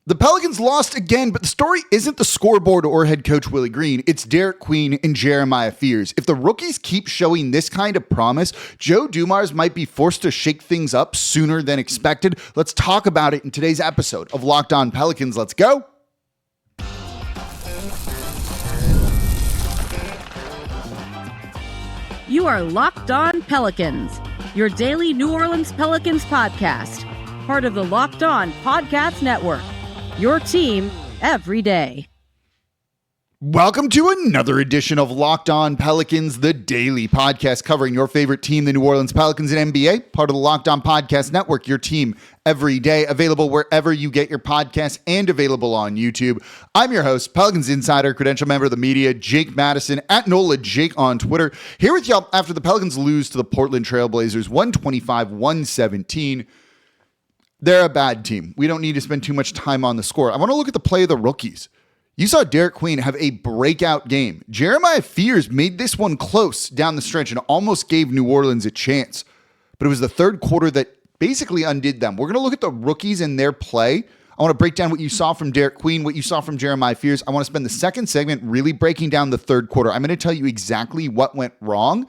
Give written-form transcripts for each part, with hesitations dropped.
The Pelicans lost again, but the story isn't the scoreboard or head coach Willie Green. It's Derik Queen and Jeremiah Fears. If the rookies keep showing this kind of promise, Joe Dumars might be forced to shake things up sooner than expected. Let's talk about it in today's episode of Locked On Pelicans. Let's go. You are Locked On Pelicans, your daily New Orleans Pelicans podcast, part of the Locked On Podcast Network. Your team every day. Welcome to another edition of Locked On Pelicans, the daily podcast covering your favorite team, the New Orleans Pelicans and NBA, part of the Locked On Podcast Network, your team every day, available wherever you get your podcasts and available on YouTube. I'm your host, Pelicans Insider, credential member of the media, Jake Madison, at NOLA Jake on Twitter, here with y'all after the Pelicans lose to the Portland Trail Blazers, 125-117. They're a bad team. We don't need to spend too much time on the score. I want to look at the play of the rookies. You saw Derik Queen have a breakout game. Jeremiah Fears made this one close down the stretch and almost gave New Orleans a chance. But it was the third quarter that basically undid them. We're going to look at the rookies and their play. I want to break down what you saw from Derik Queen, what you saw from Jeremiah Fears. I want to spend the second segment really breaking down the third quarter. I'm going to tell you exactly what went wrong,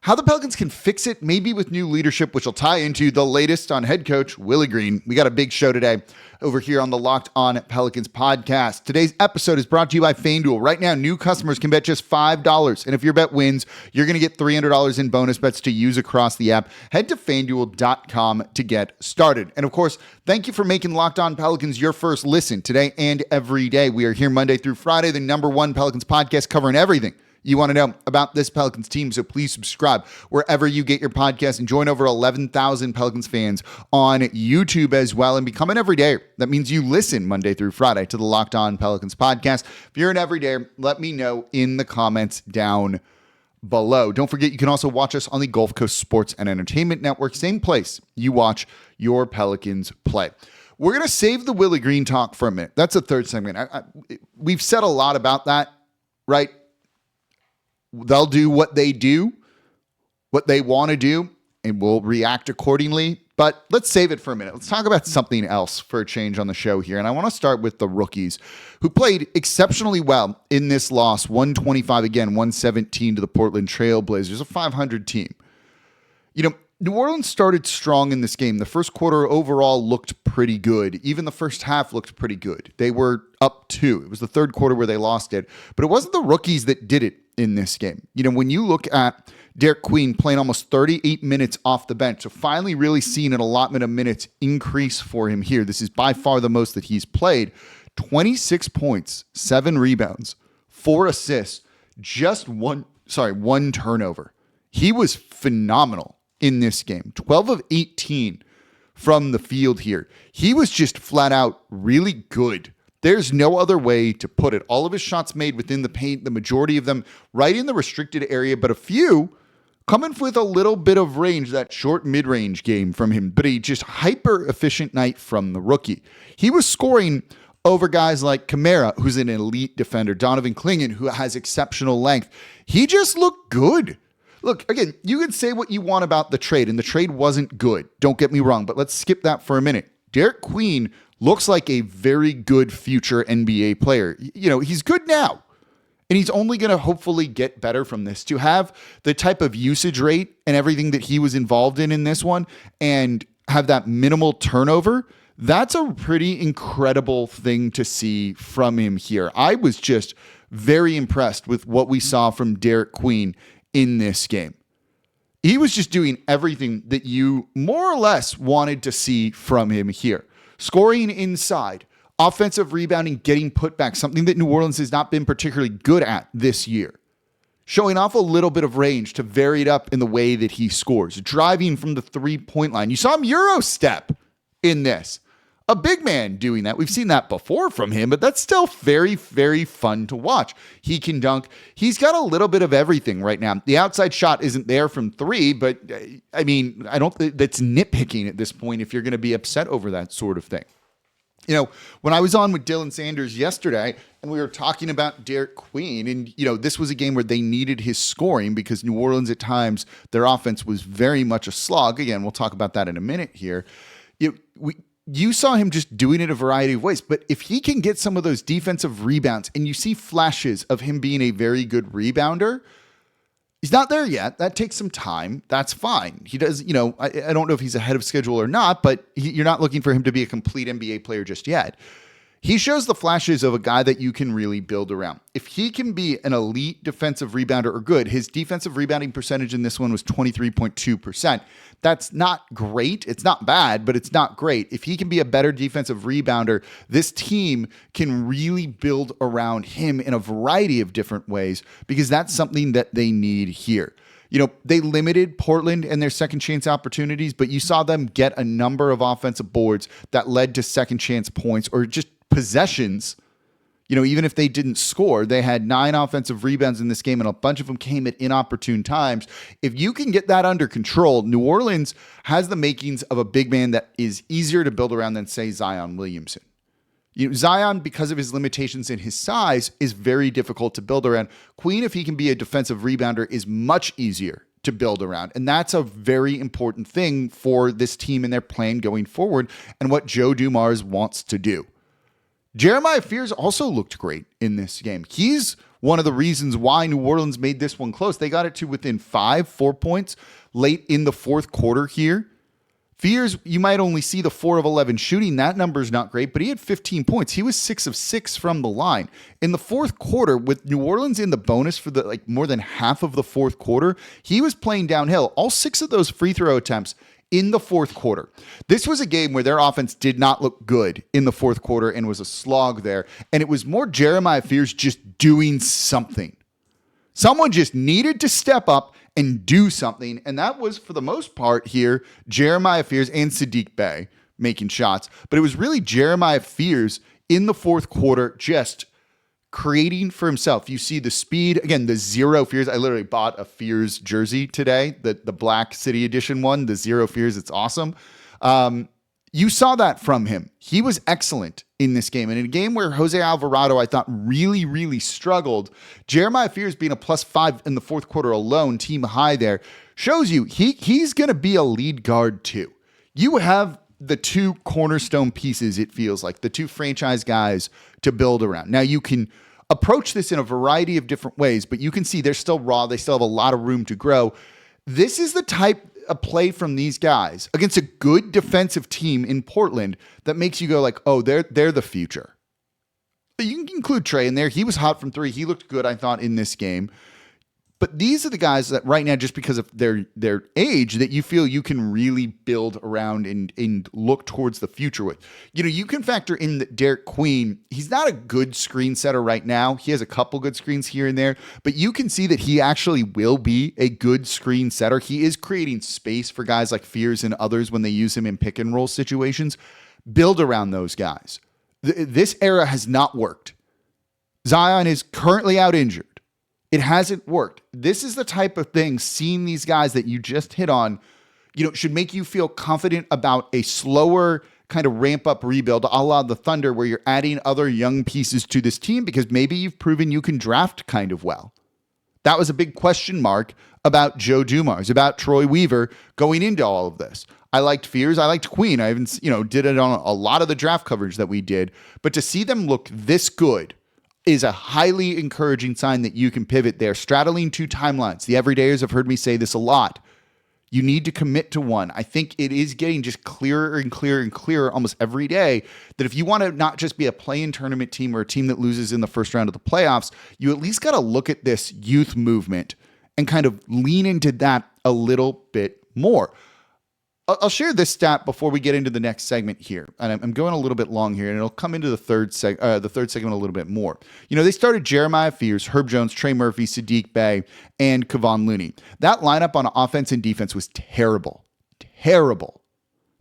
how the Pelicans can fix it, maybe with new leadership, which will tie into the latest on head coach Willie Green. We got a big show today over here on the Locked On Pelicans podcast. Today's episode is brought to you by FanDuel. Right now, new customers can bet just $5. And if your bet wins, you're going to get $300 in bonus bets to use across the app. Head to FanDuel.com to get started. And of course, thank you for making Locked On Pelicans your first listen today and every day. We are here Monday through Friday, the number one Pelicans podcast covering everything you want to know about this Pelicans team, so please subscribe wherever you get your podcast and join over 11,000 Pelicans fans on YouTube as well and become an everydayer. That means you listen Monday through Friday to the Locked On Pelicans podcast. If you're an everydayer, let me know in the comments down below. Don't forget, you can also watch us on the Gulf Coast Sports and Entertainment Network, same place you watch your Pelicans play. We're going to save the Willie Green talk for a minute. That's the third segment. We've said a lot about that, right? They'll do what they want to do, and we'll react accordingly. But let's save it for a minute. Let's talk about something else for a change on the show here. And I want to start with the rookies who played exceptionally well in this loss, 117 to the Portland Trail Blazers, a 500 team. You know, New Orleans started strong in this game. The first quarter overall looked pretty good. Even the first half looked pretty good. They were up 2. It was the third quarter where they lost it. But it wasn't the rookies that did it in this game. You know, when you look at Derik Queen playing almost 38 minutes off the bench, so finally really seeing an allotment of minutes increase for him here. This is by far the most that he's played. 26 points, 7 rebounds, 4 assists, just one turnover. He was phenomenal in this game. 12 of 18 from the field here. He was just flat out really good. There's no other way to put it. All of his shots made within the paint, the majority of them right in the restricted area, but a few coming with a little bit of range, that short mid-range game from him, but a just hyper-efficient night from the rookie. He was scoring over guys like Kamara, who's an elite defender, Donovan Clingan, who has exceptional length. He just looked good. Look, again, you can say what you want about the trade, and the trade wasn't good. Don't get me wrong, but let's skip that for a minute. Derik Queen looks like a very good future NBA player. You know, he's good now, and he's only going to hopefully get better from this. To have the type of usage rate and everything that he was involved in this one and have that minimal turnover, that's a pretty incredible thing to see from him here. I was just very impressed with what we saw from Derik Queen in this game. He was just doing everything that you more or less wanted to see from him here. Scoring inside, offensive rebounding, getting put back, something that New Orleans has not been particularly good at this year. Showing off a little bit of range to vary it up in the way that he scores. Driving from the three-point line. You saw him Euro step in this. A big man doing that. We've seen that before from him, but that's still very, very fun to watch. He can dunk. He's got a little bit of everything right now. The outside shot isn't there from 3, but I mean, I don't think that's nitpicking at this point if you're going to be upset over that sort of thing. You know, when I was on with Dylan Sanders yesterday and we were talking about Derik Queen, and, you know, this was a game where they needed his scoring because New Orleans at times, their offense was very much a slog. Again, we'll talk about that in a minute here. you saw him just doing it a variety of ways. But if he can get some of those defensive rebounds, and you see flashes of him being a very good rebounder, he's not there yet. That takes some time. That's fine. He does, I don't know if he's ahead of schedule or not, but you're not looking for him to be a complete NBA player just yet. He shows the flashes of a guy that you can really build around. If he can be an elite defensive rebounder or good, his defensive rebounding percentage in this one was 23.2%. That's not great. It's not bad, but it's not great. If he can be a better defensive rebounder, this team can really build around him in a variety of different ways, because that's something that they need here. They limited Portland and their second chance opportunities, but you saw them get a number of offensive boards that led to second chance points or just possessions. Even if they didn't score, they had 9 offensive rebounds in this game, and a bunch of them came at inopportune times. If you can get that under control, New Orleans has the makings of a big man that is easier to build around than, say, Zion Williamson. Zion, because of his limitations and his size, is very difficult to build around. Queen, if he can be a defensive rebounder, is much easier to build around. And that's a very important thing for this team and their plan going forward and what Joe Dumars wants to do. Jeremiah Fears also looked great in this game. He's one of the reasons why New Orleans made this one close. They got it to within 4 points late in the fourth quarter here. Fears, you might only see the 4 of 11 shooting. That number is not great, but he had 15 points. He was 6 of 6 from the line. In the fourth quarter, with New Orleans in the bonus for more than half of the fourth quarter, he was playing downhill. All 6 of those free throw attempts in the fourth quarter. This was a game where their offense did not look good in the fourth quarter and was a slog there. And it was more Jeremiah Fears just doing something. Someone just needed to step up and do something. And that was, for the most part here, Jeremiah Fears and Saddiq Bey making shots. But it was really Jeremiah Fears in the fourth quarter just creating for himself. You see the speed, again, the zero fears. I literally bought a Fears jersey today, the Black City Edition one, the zero fears. It's awesome. You saw that from him. He was excellent in this game. And in a game where Jose Alvarado, I thought, really, really struggled, Jeremiah Fears being a +5 in the fourth quarter alone, team high there, shows you he's going to be a lead guard too. You have the 2 cornerstone pieces, it feels like, the 2 franchise guys to build around. Now, you can approach this in a variety of different ways, but you can see they're still raw. They still have a lot of room to grow. This is the type of play from these guys against a good defensive team in Portland that makes you go like, oh, they're the future. You can include Trey in there. He was hot from 3. He looked good, I thought, in this game. But these are the guys that right now, just because of their age, that you feel you can really build around and look towards the future with. You can factor in that Derik Queen. He's not a good screen setter right now. He has a couple good screens here and there, but you can see that he actually will be a good screen setter. He is creating space for guys like Fears and others when they use him in pick and roll situations. Build around those guys. This era has not worked. Zion is currently out injured. It hasn't worked. This is the type of thing, seeing these guys that you just hit on, should make you feel confident about a slower kind of ramp up rebuild, a la the Thunder, where you're adding other young pieces to this team because maybe you've proven you can draft kind of well. That was a big question mark about Joe Dumars, about Troy Weaver going into all of this. I liked Fears. I liked Queen. I even, did it on a lot of the draft coverage that we did. But to see them look this good is a highly encouraging sign that you can pivot there. Straddling 2 timelines. The everydayers have heard me say this a lot. You need to commit to one. I think it is getting just clearer and clearer and clearer almost every day that if you want to not just be a play-in tournament team or a team that loses in the first round of the playoffs, you at least got to look at this youth movement and kind of lean into that a little bit more. I'll share this stat before we get into the next segment here. And I'm going a little bit long here, and it'll come into the third segment a little bit more. They started Jeremiah Fears, Herb Jones, Trey Murphy, Saddiq Bey, and Kevon Looney. That lineup on offense and defense was terrible. Terrible.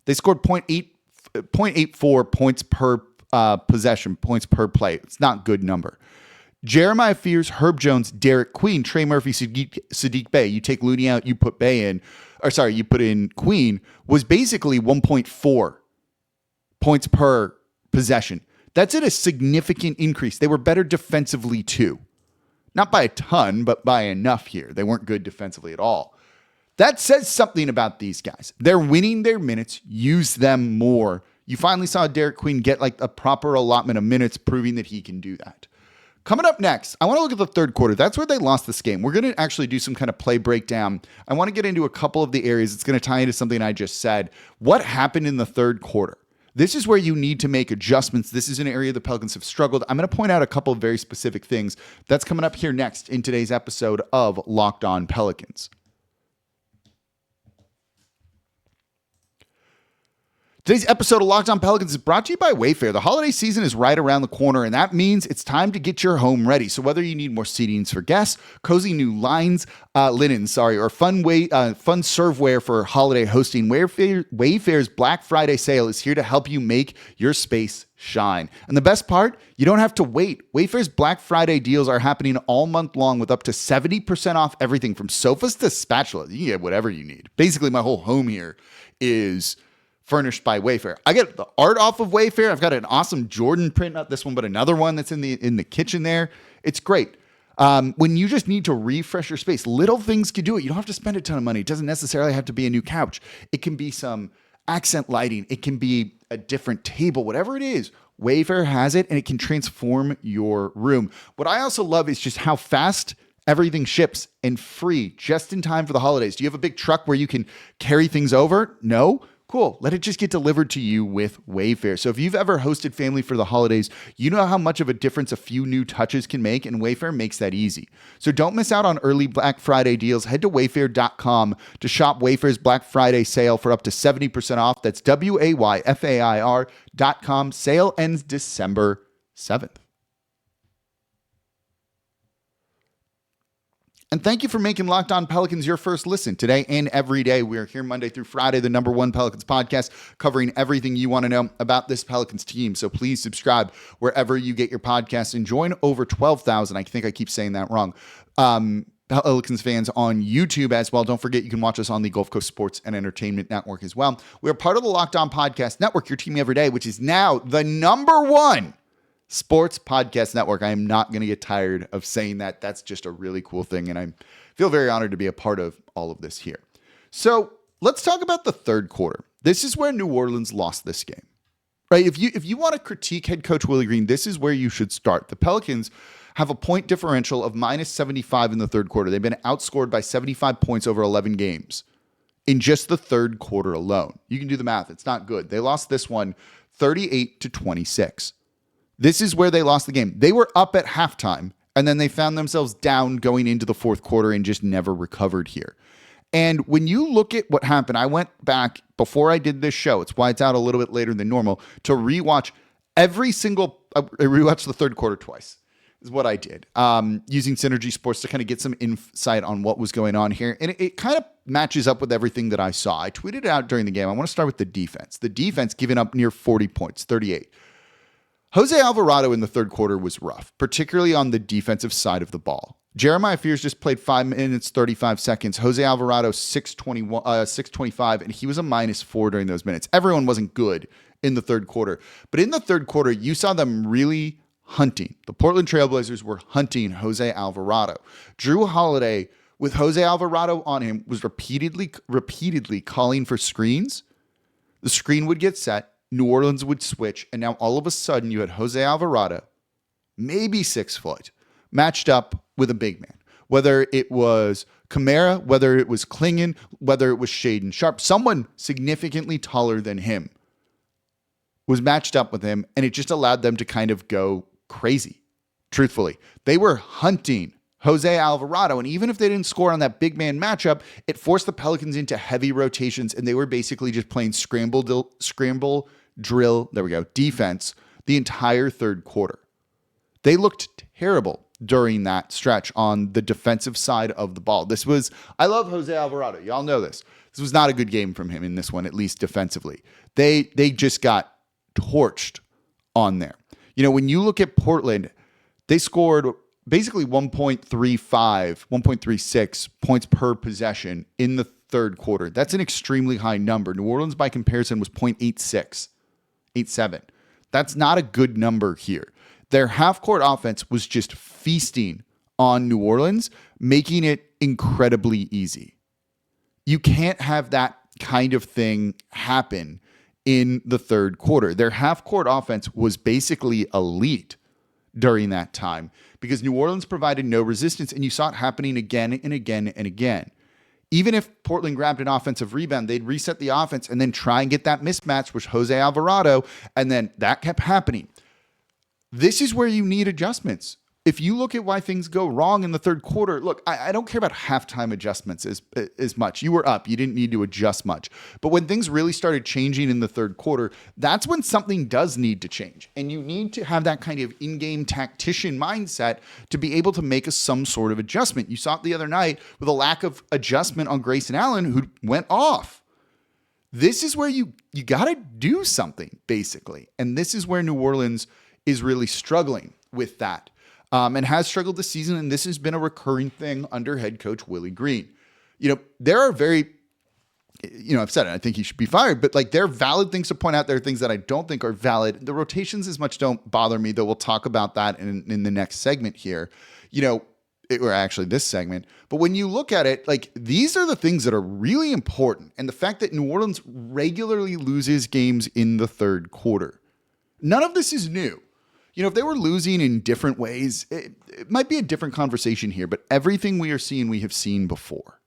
They scored 0.84 points per possession, points per play. It's not a good number. Jeremiah Fears, Herb Jones, Derik Queen, Trey Murphy, Saddiq Bey. You take Looney out, you put Bey in. You put in Queen, was basically 1.4 points per possession. That's at a significant increase. They were better defensively too. Not by a ton, but by enough here. They weren't good defensively at all. That says something about these guys. They're winning their minutes. Use them more. You finally saw Derik Queen get like a proper allotment of minutes, proving that he can do that. Coming up next, I want to look at the third quarter. That's where they lost this game. We're going to actually do some kind of play breakdown. I want to get into a couple of the areas. It's going to tie into something I just said. What happened in the third quarter? This is where you need to make adjustments. This is an area the Pelicans have struggled. I'm going to point out a couple of very specific things. That's coming up here next in today's episode of Locked On Pelicans. Today's episode of Locked On Pelicans is brought to you by Wayfair. The holiday season is right around the corner, and that means it's time to get your home ready. So whether you need more seatings for guests, cozy new linens, or fun serveware for holiday hosting, Wayfair's Black Friday sale is here to help you make your space shine. And the best part, you don't have to wait. Wayfair's Black Friday deals are happening all month long with up to 70% off everything from sofas to spatulas. You can get whatever you need. Basically, my whole home here is furnished by Wayfair. I get the art off of Wayfair. I've got an awesome Jordan print, not this one, but another one that's in the kitchen there. It's great. When you just need to refresh your space, little things can do it. You don't have to spend a ton of money. It doesn't necessarily have to be a new couch. It can be some accent lighting. It can be a different table, whatever it is. Wayfair has it, and it can transform your room. What I also love is just how fast everything ships and free just in time for the holidays. Do you have a big truck where you can carry things over? No? Cool. Let it just get delivered to you with Wayfair. So if you've ever hosted family for the holidays, you know how much of a difference a few new touches can make, and Wayfair makes that easy. So don't miss out on early Black Friday deals. Head to wayfair.com to shop Wayfair's Black Friday sale for up to 70% off. That's WAYFAIR.com. Sale ends December 7th. And thank you for making Locked On Pelicans your first listen. Today and every day, we are here Monday through Friday, the #1 Pelicans podcast, covering everything you want to know about this Pelicans team. So please subscribe wherever you get your podcasts and join over 12,000. I think I keep saying that wrong. Pelicans fans on YouTube as well. Don't forget, you can watch us on the Gulf Coast Sports and Entertainment Network as well. We're part of the Locked On Podcast Network, your team every day, which is now the #1 sports podcast network. I am not going to get tired of saying that. That's just a really cool thing, and I feel very honored to be a part of all of this here. So let's talk about the third quarter. This is where New Orleans lost this game, right? If you want to critique head coach Willie Green, this is where you should start. The Pelicans have a point differential of -75 in the third quarter. They've been outscored by 75 points over 11 games in just the third quarter alone. You can do the math. It's not good. They lost this one 38-26. This is where they lost the game. They were up at halftime, and then they found themselves down going into the fourth quarter and just never recovered here. And when you look at what happened, I went back before I did this show. It's why it's out a little bit later than normal, to rewatch I rewatched the third quarter twice, is what I did, using Synergy Sports to kind of get some insight on what was going on here. And it kind of matches up with everything that I saw. I tweeted it out during the game. I want to start with the defense. The defense giving up near 40 points, 38. Jose Alvarado in the third quarter was rough, particularly on the defensive side of the ball. Jeremiah Fears just played 5 minutes, 35 seconds. Jose Alvarado, 6:25, and he was a -4 during those minutes. Everyone wasn't good in the third quarter. But in the third quarter, you saw them really hunting. The Portland Trailblazers were hunting Jose Alvarado. Drew Holiday, with Jose Alvarado on him, was repeatedly calling for screens. The screen would get set. New Orleans would switch, and now all of a sudden you had Jose Alvarado, maybe 6 foot, matched up with a big man. Whether it was Kamara, whether it was Klingon, whether it was Shaedon Sharpe, someone significantly taller than him was matched up with him, and it just allowed them to kind of go crazy. Truthfully, they were hunting Jose Alvarado, and even if they didn't score on that big man matchup, it forced the Pelicans into heavy rotations, and they were basically just playing scramble drill, defense the entire third quarter. They looked terrible during that stretch on the defensive side of the ball. I love Jose Alvarado. Y'all know this. This was not a good game from him in this one, at least defensively. They just got torched on there. You know, when you look at Portland, they scored basically 1.36 points per possession in the third quarter. That's an extremely high number. New Orleans, by comparison, was 0.87. That's not a good number here. Their half-court offense was just feasting on New Orleans, making it incredibly easy. You can't have that kind of thing happen in the third quarter. Their half-court offense was basically elite during that time because New Orleans provided no resistance, and you saw it happening again and again and again. Even if Portland grabbed an offensive rebound, they'd reset the offense and then try and get that mismatch with Jose Alvarado, and then that kept happening. This is where you need adjustments. If you look at why things go wrong in the third quarter, look, I don't care about halftime adjustments as much. You were up. You didn't need to adjust much. But when things really started changing in the third quarter, that's when something does need to change. And you need to have that kind of in-game tactician mindset to be able to make some sort of adjustment. You saw it the other night with a lack of adjustment on Grayson Allen, who went off. This is where you got to do something, basically. And this is where New Orleans is really struggling with that. And has struggled this season, and this has been a recurring thing under head coach Willie Green. There are I've said it, I think he should be fired, but there are valid things to point out. There are things that I don't think are valid. The rotations as much don't bother me, though we'll talk about that in the next segment here, or actually this segment. But when you look at it, these are the things that are really important. And the fact that New Orleans regularly loses games in the third quarter. None of this is new. If they were losing in different ways, it might be a different conversation here, but everything we are seeing, we have seen before.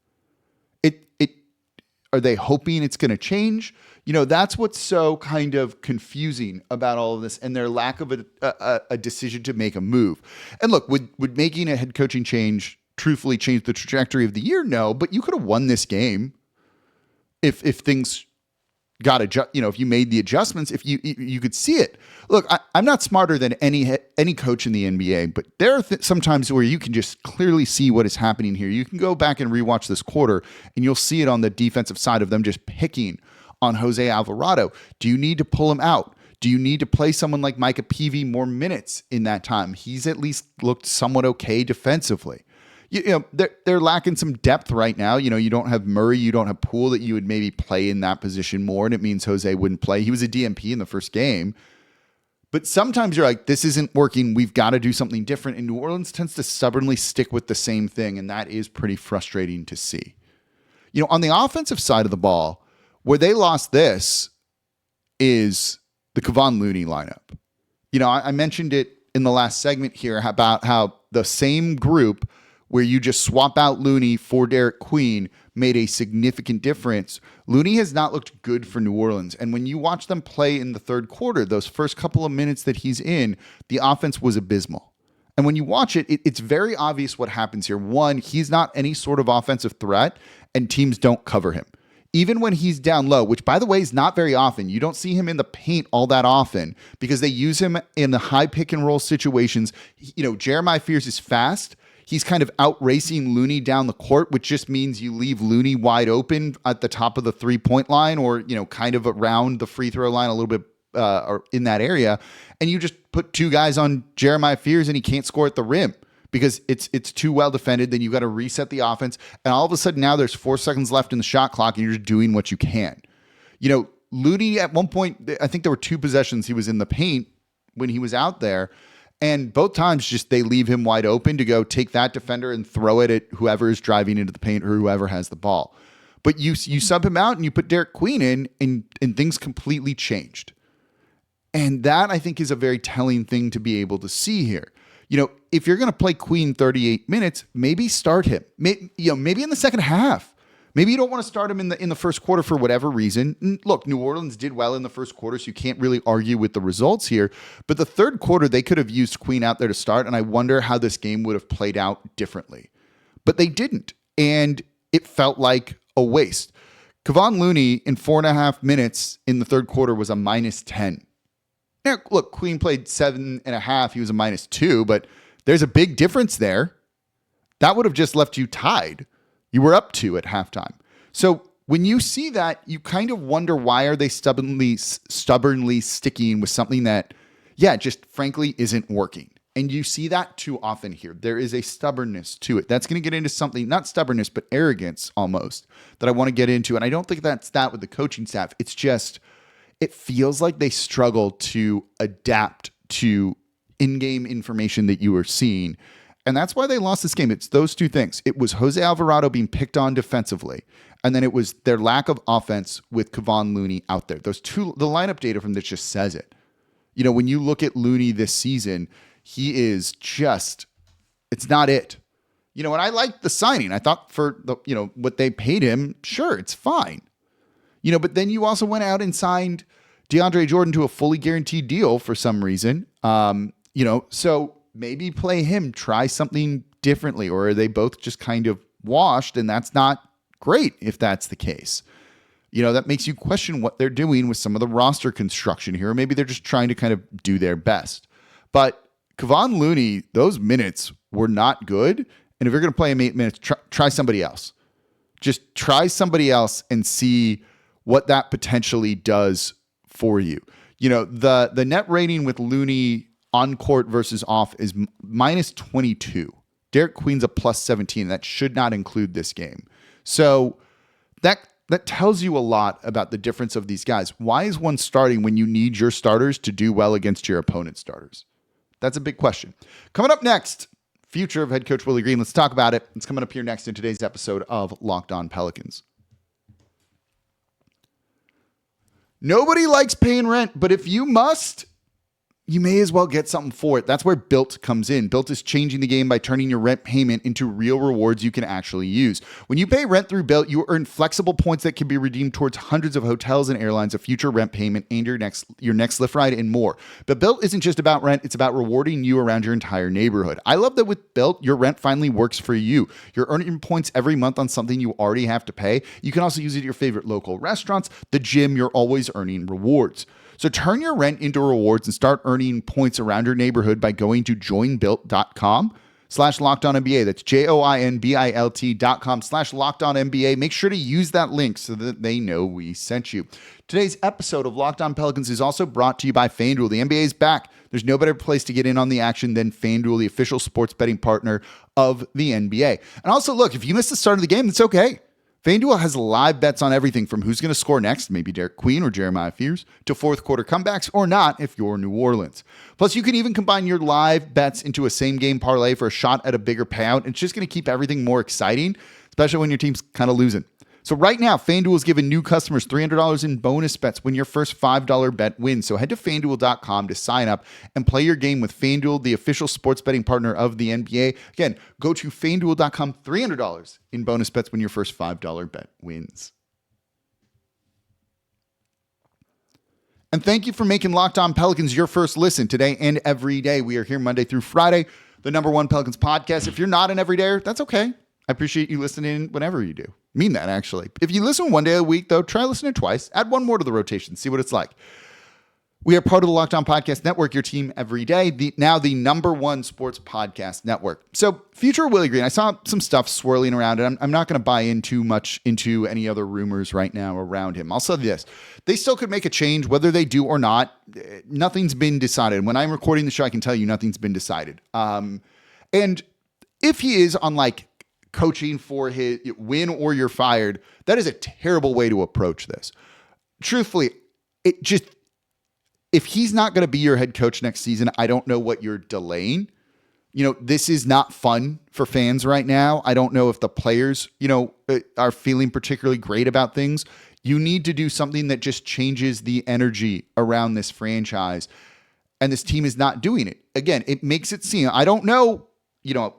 Are they hoping it's going to change? That's what's so kind of confusing about all of this and their lack of a decision to make a move. And look, would making a head coaching change truthfully change the trajectory of the year? No, but you could have won this game if things got if you made the adjustments, if you could see it. Look, I'm not smarter than any coach in the NBA, but there are some times where you can just clearly see what is happening here. You can go back and rewatch this quarter, and you'll see it on the defensive side of them just picking on Jose Alvarado. Do you need to pull him out? Do you need to play someone like Micah Peavy more minutes in that time? He's at least looked somewhat okay defensively. They're lacking some depth right now. You don't have Murray, you don't have Poole that you would maybe play in that position more, and it means Jose wouldn't play. He was a DMP in the first game. But sometimes you're like, this isn't working. We've got to do something different. And New Orleans tends to stubbornly stick with the same thing, and that is pretty frustrating to see. On the offensive side of the ball, where they lost this is the Kevon Looney lineup. I mentioned it in the last segment here about how the same group where you just swap out Looney for Derik Queen made a significant difference. Looney has not looked good for New Orleans. And when you watch them play in the third quarter, those first couple of minutes that he's in, the offense was abysmal. And when you watch it, it's very obvious what happens here. One, he's not any sort of offensive threat, and teams don't cover him. Even when he's down low, which, by the way, is not very often. You don't see him in the paint all that often because they use him in the high pick and roll situations. Jeremiah Fears is fast. He's kind of outracing Looney down the court, which just means you leave Looney wide open at the top of the 3-point line or, kind of around the free throw line a little bit or in that area. And you just put two guys on Jeremiah Fears and he can't score at the rim because it's too well defended. Then you got to reset the offense. And all of a sudden now there's 4 seconds left in the shot clock and you're just doing what you can. Looney at one point, I think there were 2 possessions he was in the paint when he was out there. And both times just they leave him wide open to go take that defender and throw it at whoever is driving into the paint or whoever has the ball. But you sub him out and you put Derik Queen in and things completely changed. And that I think is a very telling thing to be able to see here. If you're going to play Queen 38 minutes, maybe start him. Maybe in the second half. Maybe you don't want to start him in the first quarter for whatever reason. Look, New Orleans did well in the first quarter, so you can't really argue with the results here. But the third quarter, they could have used Queen out there to start, and I wonder how this game would have played out differently. But they didn't, and it felt like a waste. Kevon Looney in 4.5 minutes in the third quarter was a -10. Now, look, Queen played 7.5. He was a -2, but there's a big difference there. That would have just left you tied. You were up 2 at halftime. So when you see that, you kind of wonder why are they stubbornly sticking with something that, just frankly isn't working. And you see that too often here. There is a stubbornness to it. That's going to get into something, not stubbornness, but arrogance almost, that I want to get into. And I don't think that's that with the coaching staff. It's just, it feels like they struggle to adapt to in-game information that you are seeing. And that's why they lost this game. It's those two things. It was Jose Alvarado being picked on defensively. And then it was their lack of offense with Kevon Looney out there. Those two, the lineup data from this just says it. You know, when you look at Looney this season, he is just, it's not it. You know, and I liked the signing. I thought for the, you know, what they paid him, sure, it's fine. You know, but then you also went out and signed DeAndre Jordan to a fully guaranteed deal for some reason. You know, so maybe play him, try something differently, or are they both just kind of washed? And that's not great if that's the case. You know, that makes you question what they're doing with some of the roster construction here. Or maybe they're just trying to kind of do their best. But Kevon Looney, those minutes were not good. And if you're going to play him 8 minutes, try somebody else. Just try somebody else and see what that potentially does for you. You know, the net rating with Looney on court versus off is minus 22. Derik Queen's a plus 17. That should not include this game. So that tells you a lot about the difference of these guys. Why is one starting when you need your starters to do well against your opponent's starters? That's a big question. Coming up next, future of head coach Willie Green. Let's talk about it. It's coming up here next in today's episode of Locked On Pelicans. Nobody likes paying rent, but if you must, you may as well get something for it. That's where Built comes in. Built is changing the game by turning your rent payment into real rewards you can actually use. When you pay rent through Built, you earn flexible points that can be redeemed towards hundreds of hotels and airlines, a future rent payment, and your next Lyft ride, and more. But Built isn't just about rent. It's about rewarding you around your entire neighborhood. I love that with Built, your rent finally works for you. You're earning points every month on something you already have to pay. You can also use it at your favorite local restaurants, the gym. You're always earning rewards. So turn your rent into rewards and start earning points around your neighborhood by going to joinbuilt.com/LockedOnNBA. That's joinbilt.com/LockedOnNBA. Make sure to use that link so that they know we sent you. Today's episode of Locked On Pelicans is also brought to you by FanDuel. The NBA is back. There's no better place to get in on the action than FanDuel, the official sports betting partner of the NBA. And also, look, if you missed the start of the game, that's okay. FanDuel has live bets on everything from who's going to score next, maybe Derik Queen or Jeremiah Fears, to fourth quarter comebacks or not if you're New Orleans. Plus, you can even combine your live bets into a same-game parlay for a shot at a bigger payout. It's just going to keep everything more exciting, especially when your team's kind of losing. So right now, FanDuel is giving new customers $300 in bonus bets when your first $5 bet wins. So head to FanDuel.com to sign up and play your game with FanDuel, the official sports betting partner of the NBA. Again, go to FanDuel.com, $300 in bonus bets when your first $5 bet wins. And thank you for making Locked On Pelicans your first listen today and every day. We are here Monday through Friday, the #1 Pelicans podcast. If you're not an everydayer, that's okay. I appreciate you listening whenever you do. Mean that, actually. If you listen one day a week, though, try listening twice. Add one more to the rotation. See what it's like. We are part of the Locked On Podcast Network, your team every day. Now the #1 sports podcast network. So, future Willie Green, I saw some stuff swirling around, and I'm not going to buy in too much into any other rumors right now around him. I'll say this. They still could make a change, whether they do or not. Nothing's been decided. When I'm recording the show, I can tell you nothing's been decided. And if he is on, like, coaching for his win or you're fired, that is a terrible way to approach this. Truthfully, if he's not going to be your head coach next season, I don't know what you're delaying. You know, this is not fun for fans right now. I don't know if the players, are feeling particularly great about things. You need to do something that just changes the energy around this franchise. And this team is not doing it. Again, it makes it seem, I don't know,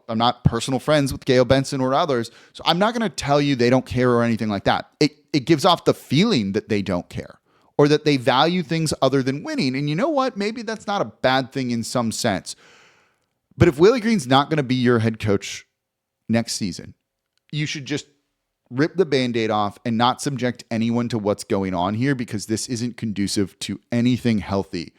I'm not personal friends with Gail Benson or others, so I'm not going to tell you they don't care or anything like that. It gives off the feeling that they don't care or that they value things other than winning. And you know what? Maybe that's not a bad thing in some sense. But if Willie Green's not going to be your head coach next season, you should just rip the Band-Aid off and not subject anyone to what's going on here, because this isn't conducive to anything healthy.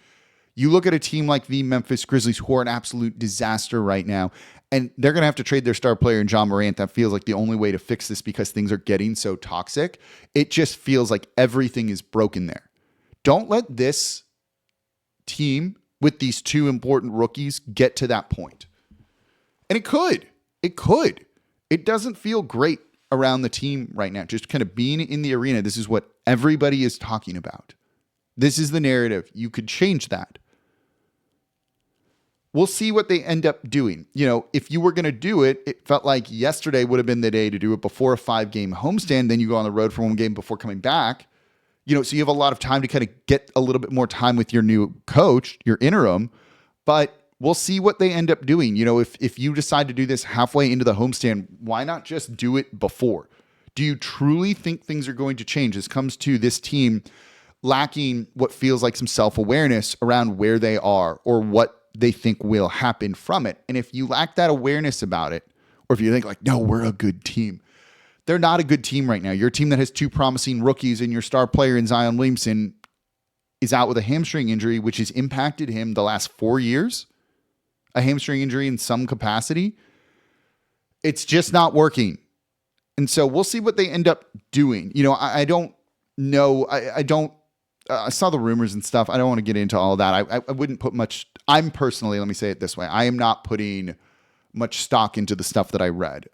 You look at a team like the Memphis Grizzlies, who are an absolute disaster right now, and they're going to have to trade their star player in John Morant. That feels like the only way to fix this because things are getting so toxic. It just feels like everything is broken there. Don't let this team with these two important rookies get to that point. And it could. It doesn't feel great around the team right now. Just kind of being in the arena, this is what everybody is talking about. This is the narrative. You could change that. we'll see what they end up doing. If you were going to do it, it felt like yesterday would have been the day to do it before a 5-game homestand. Then you go on the road for one game before coming back. So you have a lot of time to kind of get a little bit more time with your new coach, your interim, but we'll see what they end up doing. If you decide to do this halfway into the homestand, why not just do it before? Do you truly think things are going to change? This comes to this team lacking what feels like some self-awareness around where they are or what they think will happen from it. And if you lack that awareness about it, or if you think like, no, we're a good team, they're not a good team right now. You're a team that has 2 promising rookies, and your star player in Zion Williamson is out with a hamstring injury, which has impacted him the last 4 years. A hamstring injury in some capacity. It's just not working. And so we'll see what they end up doing. I don't know. I saw the rumors and stuff. I don't want to get into all of that. I wouldn't put much. I'm personally, let me say it this way. I am not putting much stock into the stuff that I read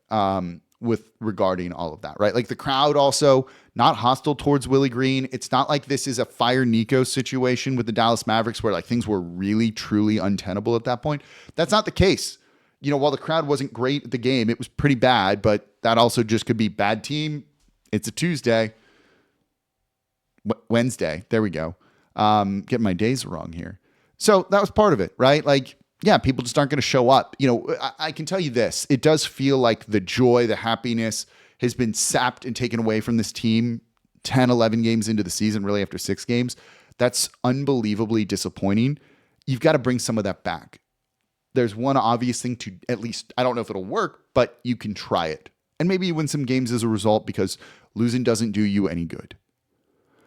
with regarding all of that, right? Like the crowd also not hostile towards Willie Green. It's not like this is a fire Nico situation with the Dallas Mavericks where like things were really, truly untenable at that point. That's not the case. While the crowd wasn't great at the game, it was pretty bad, but that also just could be bad team. It's a Tuesday. Wednesday. There we go. Getting my days wrong here. So that was part of it, right? Like, yeah, people just aren't going to show up. I can tell you this. It does feel like the joy, the happiness has been sapped and taken away from this team 10, 11 games into the season, really after 6 games. That's unbelievably disappointing. You've got to bring some of that back. There's one obvious thing to at least, I don't know if it'll work, but you can try it. And maybe you win some games as a result because losing doesn't do you any good.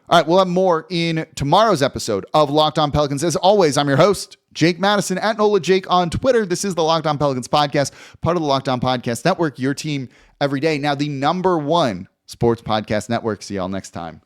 All right, we'll have more in tomorrow's episode of Locked On Pelicans. As always, I'm your host, Jake Madison, at NOLA Jake on Twitter. This is the Locked On Pelicans podcast, part of the Locked On Podcast Network, your team every day. Now, the #1 sports podcast network. See y'all next time.